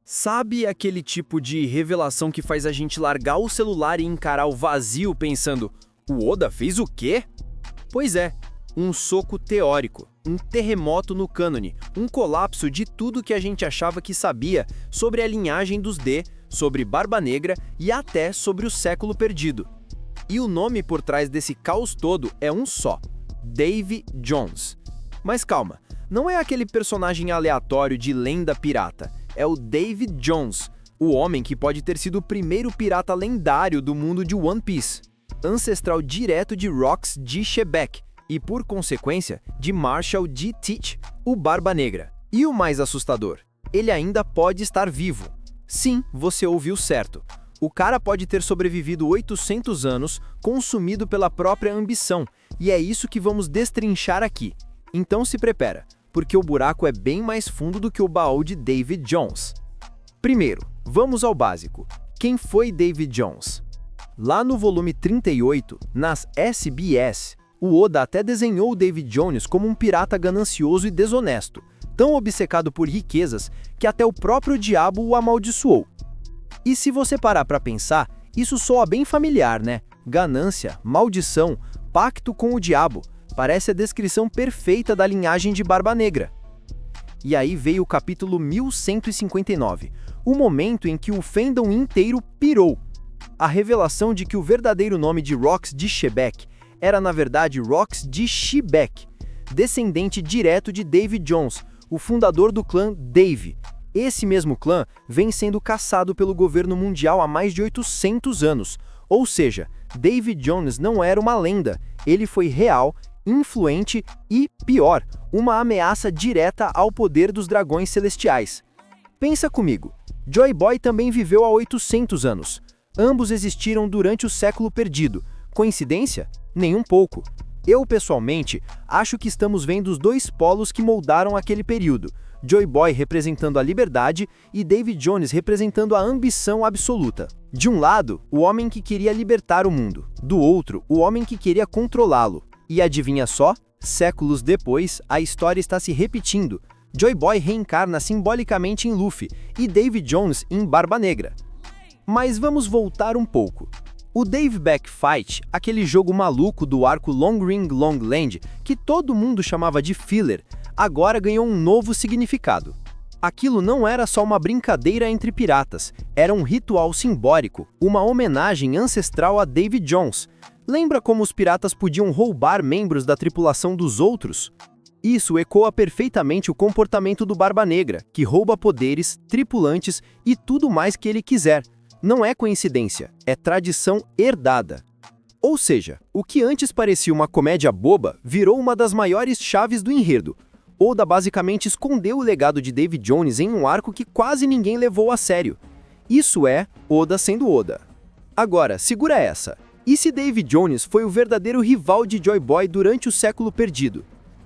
Sabe aquele tipo de revelação que faz a gente largar o celular e encarar o vazio pensando, o Oda fez o quê? Pois é, um soco teórico, um terremoto no cânone, um colapso de tudo que a gente achava que sabia sobre a linhagem dos D, sobre Barba Negra e até sobre o século perdido. E o nome por trás desse caos todo é um só, Davy Jones. Mas calma, não é aquele personagem aleatório de lenda pirata. É o Davy Jones, o homem que pode ter sido o primeiro pirata lendário do mundo de One Piece, ancestral direto de Rox de Shebeck e, por consequência, de Marshall de Teach, o Barba Negra. E o mais assustador, ele ainda pode estar vivo. Sim, você ouviu certo. O cara pode ter sobrevivido 800 anos, consumido pela própria ambição, e é isso que vamos destrinchar aqui. Então se prepara, porque o buraco é bem mais fundo do que o baú de Davy Jones. Primeiro, vamos ao básico. Quem foi Davy Jones? Lá no volume 38, nas SBS, o Oda até desenhou o Davy Jones como um pirata ganancioso e desonesto, tão obcecado por riquezas que até o próprio diabo o amaldiçoou. E se você parar para pensar, isso soa bem familiar, né? Ganância, maldição, pacto com o diabo. Parece a descrição perfeita da linhagem de Barba Negra. E aí veio o capítulo 1159, o momento em que o fandom inteiro pirou. A revelação de que o verdadeiro nome de Rox de Shebeck era na verdade Rox de Shebeck, descendente direto de Davy Jones, o fundador do clã Davy. Esse mesmo clã vem sendo caçado pelo governo mundial há mais de 800 anos, ou seja, Davy Jones não era uma lenda, ele foi real, influente e, pior, uma ameaça direta ao poder dos dragões celestiais. Pensa comigo, Joy Boy também viveu há 800 anos. Ambos existiram durante o século perdido. Coincidência? Nem um pouco. Eu, pessoalmente, acho que estamos vendo os dois polos que moldaram aquele período. Joy Boy representando a liberdade e Davy Jones representando a ambição absoluta. De um lado, o homem que queria libertar o mundo. Do outro, o homem que queria controlá-lo. E adivinha só? Séculos depois, a história está se repetindo. Joy Boy reencarna simbolicamente em Luffy e Davy Jones em Barba Negra. Mas vamos voltar um pouco. O Dave Back Fight, aquele jogo maluco do arco Long Ring Long Land, que todo mundo chamava de filler, agora ganhou um novo significado. Aquilo não era só uma brincadeira entre piratas, era um ritual simbólico, uma homenagem ancestral a Davy Jones. Lembra como os piratas podiam roubar membros da tripulação dos outros? Isso ecoa perfeitamente o comportamento do Barba Negra, que rouba poderes, tripulantes e tudo mais que ele quiser. Não é coincidência, é tradição herdada. Ou seja, o que antes parecia uma comédia boba virou uma das maiores chaves do enredo. Oda basicamente escondeu o legado de Davy Jones em um arco que quase ninguém levou a sério. Isso é Oda sendo Oda. Agora, segura essa. E se Davy Jones foi o verdadeiro rival de Joy Boy durante o século perdido?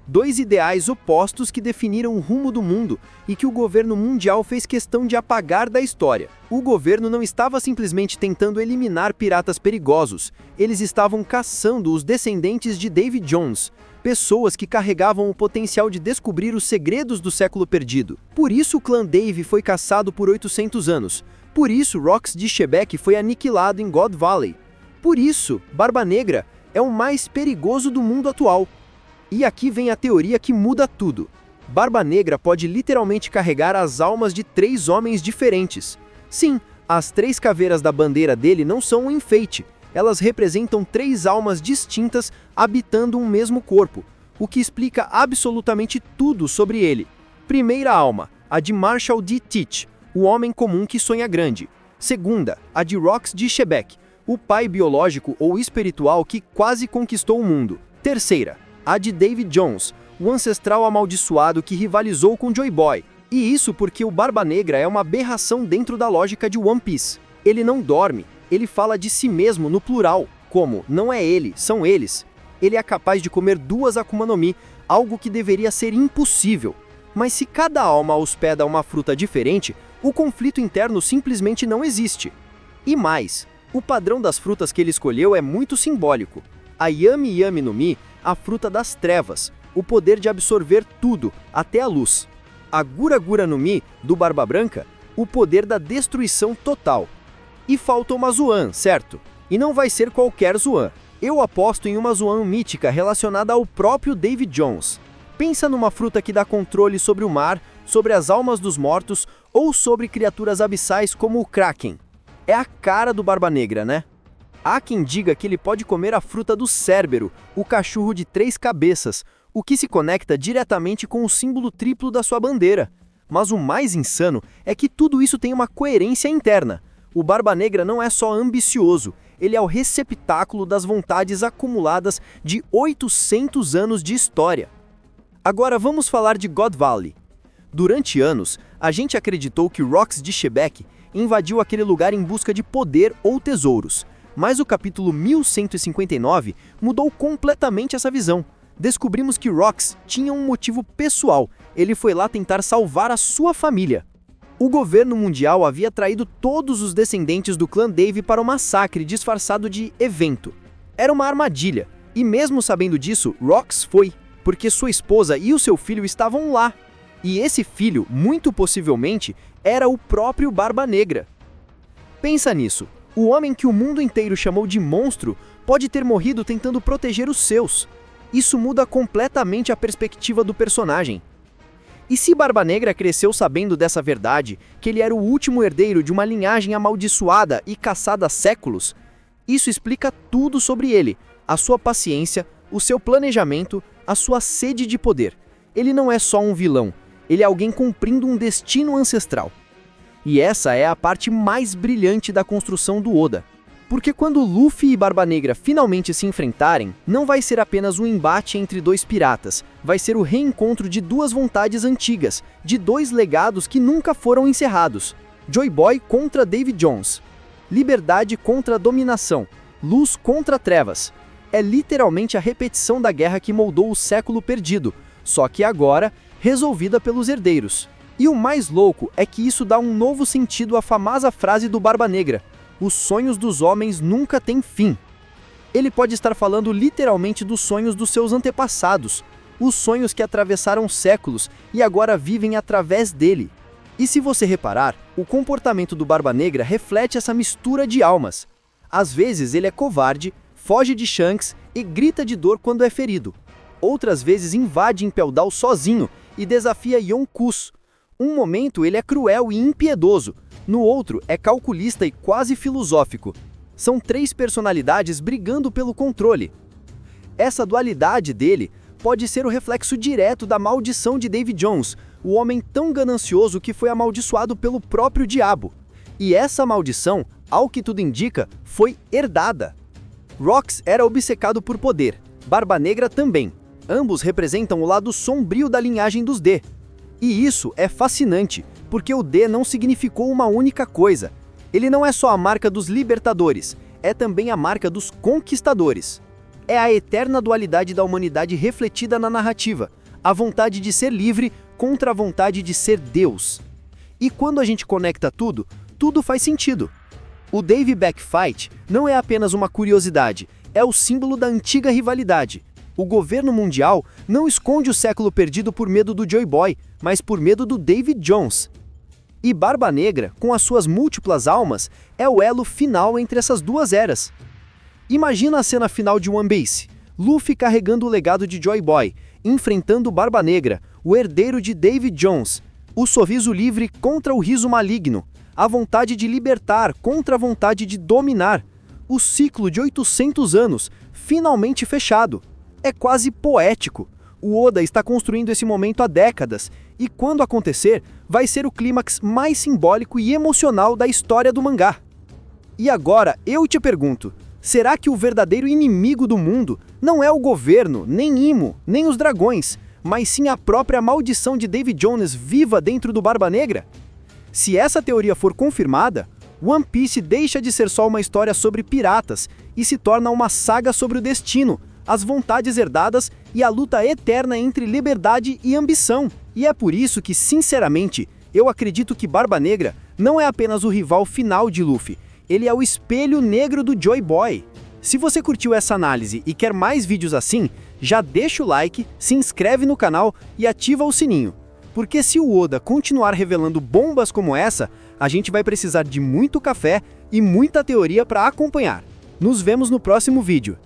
Dois ideais opostos que definiram o rumo do mundo e que o governo mundial fez questão de apagar da história. O governo não estava simplesmente tentando eliminar piratas perigosos, eles estavam caçando os descendentes de Davy Jones, pessoas que carregavam o potencial de descobrir os segredos do século perdido. Por isso o clã Davy foi caçado por 800 anos. Por isso Rox de Shebeck foi aniquilado em God Valley. Por isso, Barba Negra é o mais perigoso do mundo atual. E aqui vem a teoria que muda tudo. Barba Negra pode literalmente carregar as almas de 3 homens diferentes. Sim, as 3 caveiras da bandeira dele não são um enfeite. Elas representam 3 almas distintas habitando um mesmo corpo, o que explica absolutamente tudo sobre ele. Primeira alma, a de Marshall de Teach, o homem comum que sonha grande. Segunda, a de Rox de Shebeck, o pai biológico ou espiritual que quase conquistou o mundo. Terceira, a de Davy Jones, o ancestral amaldiçoado que rivalizou com Joy Boy. E isso porque o Barba Negra é uma aberração dentro da lógica de One Piece. Ele não dorme, ele fala de si mesmo no plural, como não é ele, são eles. Ele é capaz de comer 2 Akuma no Mi, algo que deveria ser impossível. Mas se cada alma hospeda uma fruta diferente, o conflito interno simplesmente não existe. E mais, o padrão das frutas que ele escolheu é muito simbólico. A Yami Yami no Mi, a fruta das trevas, o poder de absorver tudo, até a luz. A Gura Gura no Mi, do Barba Branca, o poder da destruição total. E falta uma Zoan, certo? E não vai ser qualquer Zoan. Eu aposto em uma Zoan mítica relacionada ao próprio Davy Jones. Pensa numa fruta que dá controle sobre o mar, sobre as almas dos mortos ou sobre criaturas abissais como o Kraken. É a cara do Barba Negra, né? Há quem diga que ele pode comer a fruta do Cérbero, o cachorro de 3 cabeças, o que se conecta diretamente com o símbolo triplo da sua bandeira. Mas o mais insano é que tudo isso tem uma coerência interna. O Barba Negra não é só ambicioso, ele é o receptáculo das vontades acumuladas de 800 anos de história. Agora vamos falar de God Valley. Durante anos, a gente acreditou que Rox de Shebeck invadiu aquele lugar em busca de poder ou tesouros, mas o capítulo 1159 mudou completamente essa visão. Descobrimos que Rox tinha um motivo pessoal, ele foi lá tentar salvar a sua família. O governo mundial havia traído todos os descendentes do clã Davy para o massacre disfarçado de evento. Era uma armadilha, e mesmo sabendo disso, Rox foi, porque sua esposa e o seu filho estavam lá. E esse filho, muito possivelmente, era o próprio Barba Negra. Pensa nisso, o homem que o mundo inteiro chamou de monstro pode ter morrido tentando proteger os seus. Isso muda completamente a perspectiva do personagem. E se Barba Negra cresceu sabendo dessa verdade, que ele era o último herdeiro de uma linhagem amaldiçoada e caçada há séculos, isso explica tudo sobre ele, a sua paciência, o seu planejamento, a sua sede de poder. Ele não é só um vilão, ele é alguém cumprindo um destino ancestral. E essa é a parte mais brilhante da construção do Oda. Porque quando Luffy e Barba Negra finalmente se enfrentarem, não vai ser apenas um embate entre dois piratas, vai ser o reencontro de duas vontades antigas, de dois legados que nunca foram encerrados. Joy Boy contra Davy Jones. Liberdade contra dominação. Luz contra trevas. É literalmente a repetição da guerra que moldou o século perdido, só que agora resolvida pelos herdeiros. E o mais louco é que isso dá um novo sentido à famosa frase do Barba Negra: os sonhos dos homens nunca têm fim. Ele pode estar falando literalmente dos sonhos dos seus antepassados, os sonhos que atravessaram séculos e agora vivem através dele. E se você reparar, o comportamento do Barba Negra reflete essa mistura de almas. Às vezes ele é covarde, foge de Shanks e grita de dor quando é ferido. Outras vezes invade Impel Down sozinho e desafia Yonkus. Um momento ele é cruel e impiedoso, no outro é calculista e quase filosófico. São 3 personalidades brigando pelo controle. Essa dualidade dele pode ser o reflexo direto da maldição de Davy Jones, o homem tão ganancioso que foi amaldiçoado pelo próprio diabo. E essa maldição, ao que tudo indica, foi herdada. Rox era obcecado por poder, Barba Negra também. Ambos representam o lado sombrio da linhagem dos D. E isso é fascinante, porque o D não significou uma única coisa. Ele não é só a marca dos libertadores, é também a marca dos conquistadores. É a eterna dualidade da humanidade refletida na narrativa, a vontade de ser livre contra a vontade de ser Deus. E quando a gente conecta tudo, tudo faz sentido. O Davy Back Fight não é apenas uma curiosidade, é o símbolo da antiga rivalidade. O governo mundial não esconde o século perdido por medo do Joy Boy, mas por medo do Davy Jones. E Barba Negra, com as suas múltiplas almas, é o elo final entre essas duas eras. Imagina a cena final de One Piece, Luffy carregando o legado de Joy Boy, enfrentando Barba Negra, o herdeiro de Davy Jones, o sorriso livre contra o riso maligno, a vontade de libertar contra a vontade de dominar, o ciclo de 800 anos, finalmente fechado. É quase poético. O Oda está construindo esse momento há décadas, e quando acontecer, vai ser o clímax mais simbólico e emocional da história do mangá. E agora, eu te pergunto, será que o verdadeiro inimigo do mundo não é o governo, nem Imo, nem os dragões, mas sim a própria maldição de Davy Jones viva dentro do Barba Negra? Se essa teoria for confirmada, One Piece deixa de ser só uma história sobre piratas e se torna uma saga sobre o destino, as vontades herdadas e a luta eterna entre liberdade e ambição. E é por isso que, sinceramente, eu acredito que Barba Negra não é apenas o rival final de Luffy, ele é o espelho negro do Joy Boy. Se você curtiu essa análise e quer mais vídeos assim, já deixa o like, se inscreve no canal e ativa o sininho. Porque se o Oda continuar revelando bombas como essa, a gente vai precisar de muito café e muita teoria para acompanhar. Nos vemos no próximo vídeo.